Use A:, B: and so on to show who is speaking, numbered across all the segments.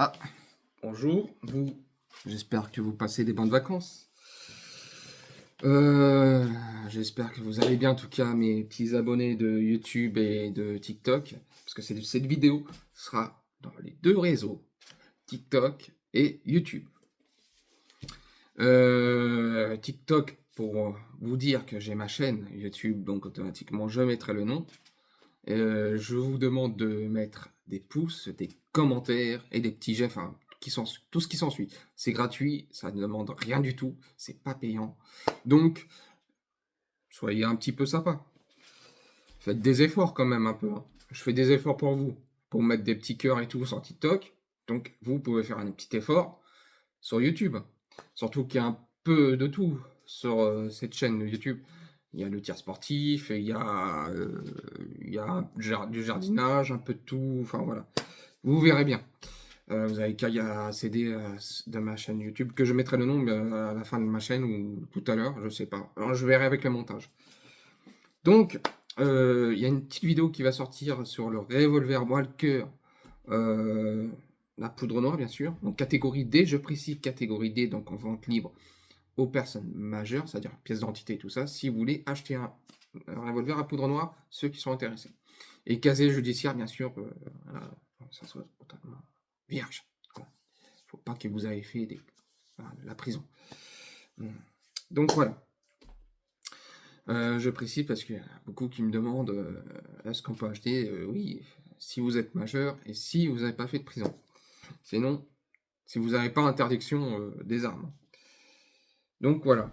A: Ah, bonjour, j'espère que vous passez des bonnes vacances. Euh, J'espère que vous allez bien, en tout cas, mes petits abonnés de YouTube et de TikTok, parce que cette vidéo sera dans les deux réseaux, TikTok et YouTube. TikTok, pour vous dire que j'ai ma chaîne YouTube, donc automatiquement je mettrai le nom. Je vous demande de mettre des pouces, des commentaires et des petits j'aime, enfin, tout ce qui s'ensuit. C'est gratuit, ça ne demande rien du tout, c'est pas payant. Donc, soyez un petit peu sympa. Faites des efforts quand même un peu, hein. Je fais des efforts pour mettre des petits cœurs et tout sur TikTok. Donc, vous pouvez faire un petit effort sur YouTube. Surtout qu'il y a un peu de tout sur cette chaîne YouTube. Il y a le tir sportif, il y a du jardinage, un peu de tout. Enfin voilà, vous verrez bien. Vous avez qu'à y accéder de ma chaîne YouTube, que je mettrai le nom à la fin de ma chaîne ou tout à l'heure, je sais pas. Alors je verrai avec le montage. Donc, il y a une petite vidéo qui va sortir sur le revolver Walker, euh, la poudre noire bien sûr. Donc catégorie D, je précise catégorie D, donc en vente libre aux personnes majeures, c'est-à-dire pièces d'identité et tout ça, si vous voulez acheter un revolver à poudre noire, ceux qui sont intéressés. Et casier judiciaire, bien sûr, voilà, ça soit totalement vierge. Voilà. Faut pas que vous avez fait la prison. Donc voilà. Je précise parce qu'il y a beaucoup qui me demandent est-ce qu'on peut acheter oui, si vous êtes majeur et si vous n'avez pas fait de prison. Sinon, si vous n'avez pas interdiction des armes. Donc voilà.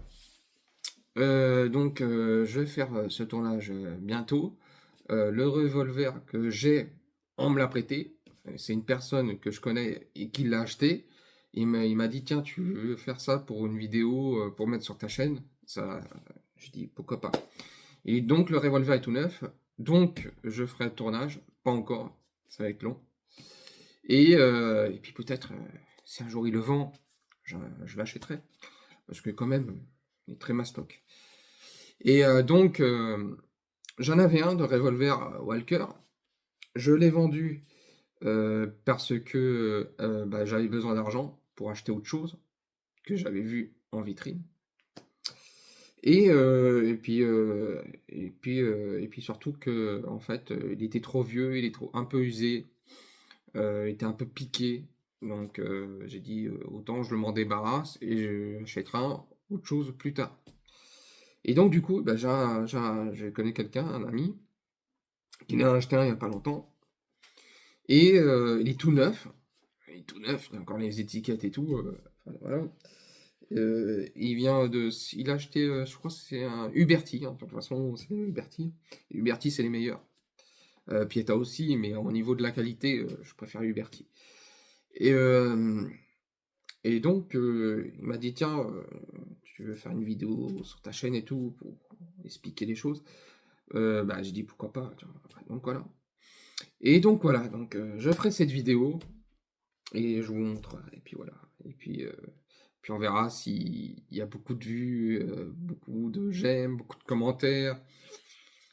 A: Je vais faire ce tournage bientôt. Le revolver que j'ai, on me l'a prêté. C'est une personne que je connais et qui l'a acheté. Il m'a dit, tiens, tu veux faire ça pour une vidéo, pour mettre sur ta chaîne? Ça, je dis, pourquoi pas. Et donc, le revolver est tout neuf. Donc, je ferai le tournage. Pas encore. Ça va être long. Et puis peut-être, si un jour il le vend, je l'achèterai. Parce que quand même, il est très mastoc. J'en avais un de revolver Walker. Je l'ai vendu parce que j'avais besoin d'argent pour acheter autre chose que j'avais vu en vitrine. Et puis surtout que en fait, il était trop vieux, il est un peu usé, il était un peu piqué. Donc j'ai dit autant je m'en débarrasse et j'achèterai autre chose plus tard. Et donc du coup, je connais quelqu'un, un ami, qui en a acheté un il n'y a pas longtemps. Et il est tout neuf. Il est tout neuf, il y a encore les étiquettes et tout. Voilà. Il a acheté, je crois que c'est un Huberti, hein, de toute façon, c'est Huberti. Huberti, c'est les meilleurs. Pieta aussi, mais au niveau de la qualité, je préfère Huberti. Et, euh, et donc, il m'a dit, tiens, tu veux faire une vidéo sur ta chaîne et tout, pour expliquer les choses. J'ai dit, pourquoi pas. Tiens. Donc voilà. Je ferai cette vidéo et je vous montre. Et puis voilà. Puis on verra s'il y a beaucoup de vues, beaucoup de j'aime, beaucoup de commentaires.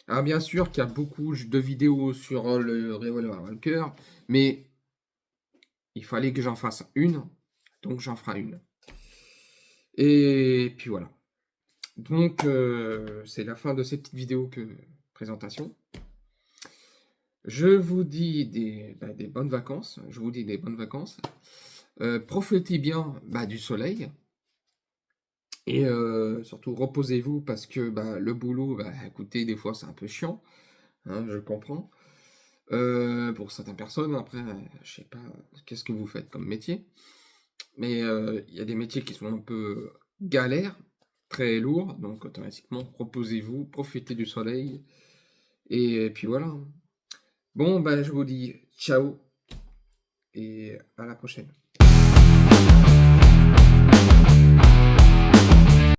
A: Ah, bien sûr qu'il y a beaucoup de vidéos sur le Revolver Walker, mais il fallait que j'en fasse une, donc j'en ferai une. Et puis voilà. Donc, c'est la fin de cette petite vidéo présentation. Je vous dis des bonnes vacances. Je vous dis des bonnes vacances. Profitez bien du soleil. Et surtout, reposez-vous parce que le boulot, écoutez, des fois c'est un peu chiant, hein, je comprends. Pour certaines personnes, après, je sais pas qu'est-ce que vous faites comme métier, mais il y a des métiers qui sont un peu galères, très lourds, donc automatiquement, reposez-vous, profitez du soleil, et puis voilà. Bon, je vous dis ciao, et à la prochaine.